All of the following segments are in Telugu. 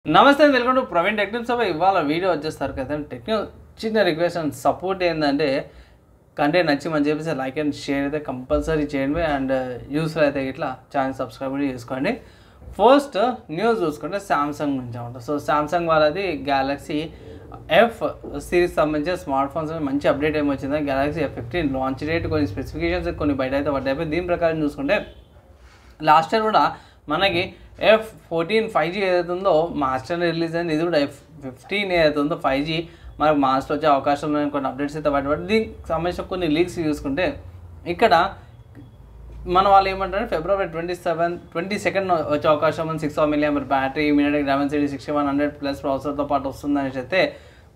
నమస్తే వెల్కమ్ టు ప్రవీణ్ టెక్నిక్స్. ఇవాళ వీడియో వచ్చేస్తారు కదా టెక్నిక్ చిన్న రిక్వెస్ట్ అండ్ సపోర్ట్ ఏంటంటే కంటెంట్ నచ్చి మంచి చెప్పేసి లైక్ అండ్ షేర్ అయితే కంపల్సరీ చేయండి అండ్ యూస్ఫుల్ అయితే ఇట్లా ఛానల్ సబ్స్క్రైబ్ కూడా చేసుకోండి. ఫస్ట్ న్యూస్ చూసుకుంటే సామ్సంగ్ నుంచి అనమాట. సో సామ్సంగ్ వాళ్ళది గ్యాలక్సీ F సిరీస్ సంబంధించిన స్మార్ట్ ఫోన్స్ మంచి అప్డేట్ ఏమొచ్చింది. గ్యాలక్సీ F15 లాంచ్ డేట్ కొన్ని స్పెసిఫికేషన్స్ కొన్ని బయట అయితే పడ్డాయి. దీని ప్రకారం చూసుకుంటే లాస్ట్ ఇయర్ కూడా మనకి F14 5G ఏదైతే ఉందో మార్చ్లో రిలీజ్ అయింది. ఇది కూడా F15 ఏదైతే ఉందో 5G మనకు మార్చ్లో వచ్చే అవకాశం ఉన్నాయి. కొన్ని అప్డేట్స్ అయితే బయట దీనికి సంబంధించిన కొన్ని లీక్స్ చూసుకుంటే ఇక్కడ మన వాళ్ళు ఏమంటారు February 22nd వచ్చే అవకాశం ఉంది. 6 mAh బ్యాటరీ, ఇమీడియట్ Dimensity 6100+ ప్రాసెసర్తో పాటు వస్తుంది అనేసి అయితే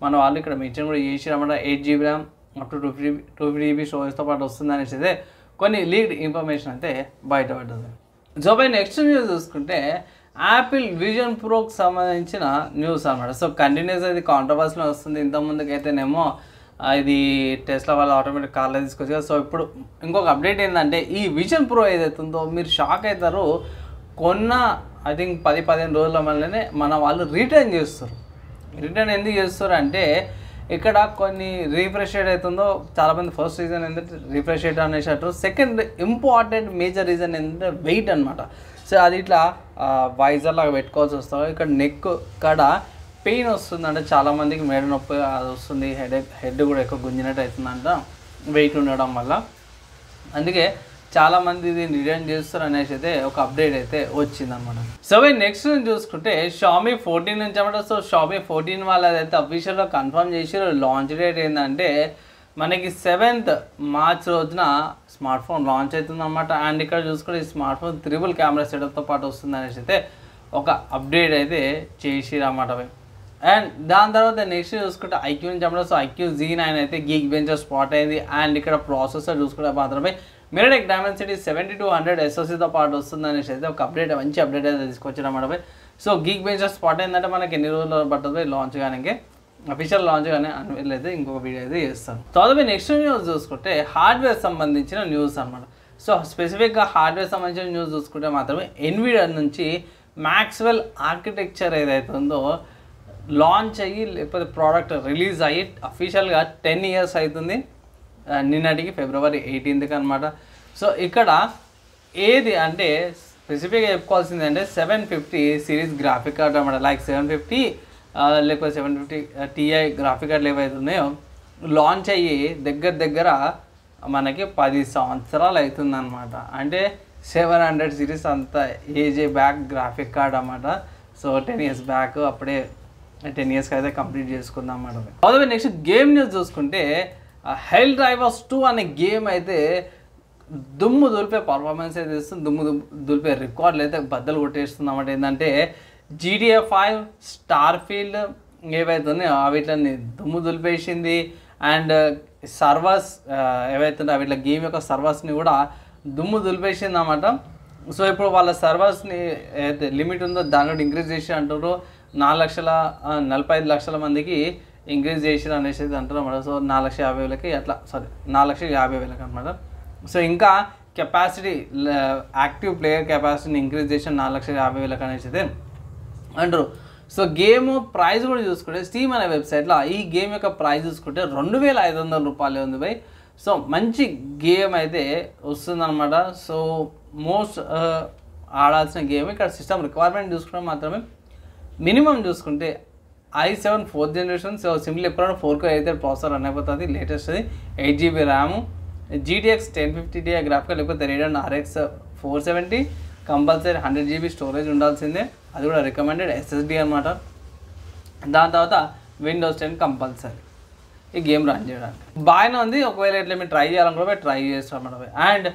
మన వాళ్ళు ఇక్కడ మెన్షన్ కూడా చేసిరన్నమాట. 8GB RAM up to 2GB స్టోరేజ్తో పాటు వస్తుంది అనేసి అయితే కొన్ని లీడ్ ఇన్ఫర్మేషన్ అయితే బయటపడ్డది. సో బై నెక్స్ట్ న్యూస్ చూసుకుంటే యాపిల్ విజన్ ప్రోకి సంబంధించిన న్యూస్ అనమాట. సో కంటిన్యూస్ అది కాంట్రవర్సీలో వస్తుంది. ఇంతకుముందుకైతేనేమో ఇది టెస్లా వాళ్ళ ఆటోమేటిక్ కార్లో తీసుకొచ్చి. సో ఇప్పుడు ఇంకొక అప్డేట్ ఏంటంటే ఈ విజన్ ప్రో ఏదైతే ఉందో మీరు షాక్ అవుతారు. కొన్న ఐ థింక్ 10-15 రోజుల వల్లనే మన వాళ్ళు రిటర్న్ చేస్తారు. రిటర్న్ ఎందుకు చేస్తారు అంటే ఇక్కడ కొన్ని రీఫ్రెష్ రేట్ అవుతుందో చాలామంది ఫస్ట్ రీజన్ ఏంటంటే రీఫ్రెష్ రేట్ అనేసారు. సెకండ్ ఇంపార్టెంట్ మేజర్ రీజన్ ఏంటంటే వెయిట్ అనమాట. సో అది ఇట్లా వైజర్ లాగా పెట్టుకోవాల్సి వస్తుంది. ఇక్కడ నెక్ కాడ పెయిన్ వస్తుంది అంటే చాలామందికి మెడ నొప్పి అది వస్తుంది. హెడ్ కూడా ఎక్కువ గుంజినట్టు అవుతుందంట వెయిట్ ఉండడం వల్ల. అందుకే చాలామంది దీన్ని రిటర్న్ చేస్తారు అనేసి అయితే ఒక అప్డేట్ అయితే వచ్చిందనమాట. సో నెక్స్ట్ చూసుకుంటే Xiaomi 14 నుంచి అనమాట. సో Xiaomi 14 వాళ్ళది అయితే అఫీషియల్గా కన్ఫర్మ్ చేసి లాంచ్ డేట్ ఏంటంటే మనకి 7th మార్చ్ రోజున స్మార్ట్ ఫోన్ లాంచ్ అవుతుంది అనమాట. అండ్ ఇక్కడ చూసుకుంటే ఈ స్మార్ట్ ఫోన్ 3 కెమెరా సెటప్తో పాటు వస్తుంది అనేసి అయితే ఒక అప్డేట్ అయితే చేసిరన్నమాట. అండ్ దాని తర్వాత నెక్స్ట్ చూసుకుంటే IQ నుంచి అనమాట. సో IQ Z9 అయితే గీక్ బెంచర్ స్పాట్ అయింది. అండ్ ఇక్కడ ప్రాసెసర్ చూసుకుంటే మాత్రమే MediaTek Dimensity 7200 SoCతో పాటు వస్తుంది అనేసి అయితే ఒక అప్డేట్ మంచి అప్డేట్ అయితే తీసుకొచ్చారన్నమాట. సో గీక్ బెంచర్ స్పాట్ అయిందంటే మనకి ఎన్ని రోజులు పడుతుంది లాంచ్ కానీ అఫీషియల్ లాంచ్ కానీ అని అయితే ఇంకొక వీడియో అయితే చేస్తాను. తర్వాత నెక్స్ట్ న్యూస్ చూసుకుంటే హార్డ్వేర్ సంబంధించిన న్యూస్ అనమాట. సో స్పెసిఫిక్గా హార్డ్వేర్ సంబంధించిన న్యూస్ చూసుకుంటే మాత్రమే NVIDIA నుంచి Maxwell ఆర్కిటెక్చర్ ఏదైతే ఉందో లాంచ్ అయ్యి లేకపోతే ప్రోడక్ట్ రిలీజ్ అయ్యి అఫీషియల్గా 10 years అవుతుంది. నిన్నటికి February 18th అనమాట. సో ఇక్కడ ఏది అంటే స్పెసిఫిక్గా చెప్పుకోవాల్సింది అంటే 750 సిరీస్ గ్రాఫిక్ కార్డ్ అనమాట. లైక్ 750 లేకపోతే 750 Ti గ్రాఫిక్ కార్డులు ఏవైతే ఉన్నాయో లాంచ్ అయ్యి దగ్గర మనకి 10 సంవత్సరాలు అవుతుందన్నమాట. అంటే 700 సిరీస్ అంత ఏజ్ బ్యాక్ గ్రాఫిక్ కార్డ్ అన్నమాట. సో 10 years బ్యాక్ అప్పుడే 10 years అయితే కంప్లీట్ చేసుకుందాం అన్నమాట. అదే నెక్స్ట్ గేమ్ న్యూస్ చూసుకుంటే Helldivers 2 అనే గేమ్ అయితే దుమ్ము దులిపే పర్ఫార్మెన్స్ అయితే ఇస్తుంది. దుమ్ము దులిపే రికార్డులు అయితే బద్దలు కొట్టేస్తుంది అన్నమాట. ఏంటంటే GTA 5 స్టార్ఫీల్డ్ ఏవైతే ఉన్నాయో వీటిని దుమ్ము దులిపేసింది. అండ్ సర్వర్స్ ఏవైతే ఉన్నాయో వీటి గేమ్ యొక్క సర్వర్స్ని కూడా దుమ్ము దులిపేసింది అన్నమాట. సో ఇప్పుడు వాళ్ళ సర్వర్స్ని ఏదైతే లిమిట్ ఉందో దాని ఇంక్రీజ్ చేసి అంటారు. 4,45 లక్షల మందికి ఇంక్రీజ్ చేసి అనేసి అంటారు అన్నమాట. సో 4,50,000కి అట్లా 4,50,000 అనమాట. సో ఇంకా కెపాసిటీ యాక్టివ్ ప్లేయర్ కెపాసిటీని ఇంక్రీజ్ చేసి 4,50,000 అనేసి అయితే అంటారు. సో గేమ్ ప్రైస్ కూడా చూసుకుంటే స్టీమ్ అనే వెబ్సైట్లో ఈ గేమ్ యొక్క ప్రైస్ చూసుకుంటే 2,500 రూపాయలు ఉంది బై. సో మంచి గేమ్ అయితే వస్తుందన్నమాట. సో మోస్ట్ ఆడాల్సిన గేమ్. ఇక్కడ సిస్టమ్ రిక్వైర్మెంట్ చూసుకుంటే మాత్రమే మినిమం చూసుకుంటే i7 4th generation. So simple ఎప్పుడైనా 4K అయితే ప్రాసెసర్ రన్ అయిపోతుంది. Latest 8GB RAM, GTX 1050 Ti graphical లేకపోతే Radeon RX 470 compulsory 100GB storage ఉండాల్సిందే. అది కూడా రికమెండెడ్ SSD అనమాట. దాని తర్వాత Windows 10 కంపల్సరీ ఈ గేమ్ రన్ చేయడానికి బాగానే ఉంది. ఒకవేళ ఇట్లా మీరు ట్రై చేయాలనుకుంటే ట్రై చేస్తాం అన్నమాట. అండ్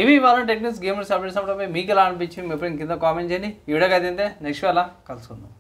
ఇవి ఇవాళ టెక్నిక్స్ గేమర్స్ అప్డేట్స్ అప్పుడు మీకు ఎలా అనిపించింది ఎప్పుడు కింద కామెంట్ చేయండి. ఈ వీడియోకి అయితే నెక్స్ట్ అలా కలుసుకుందాం.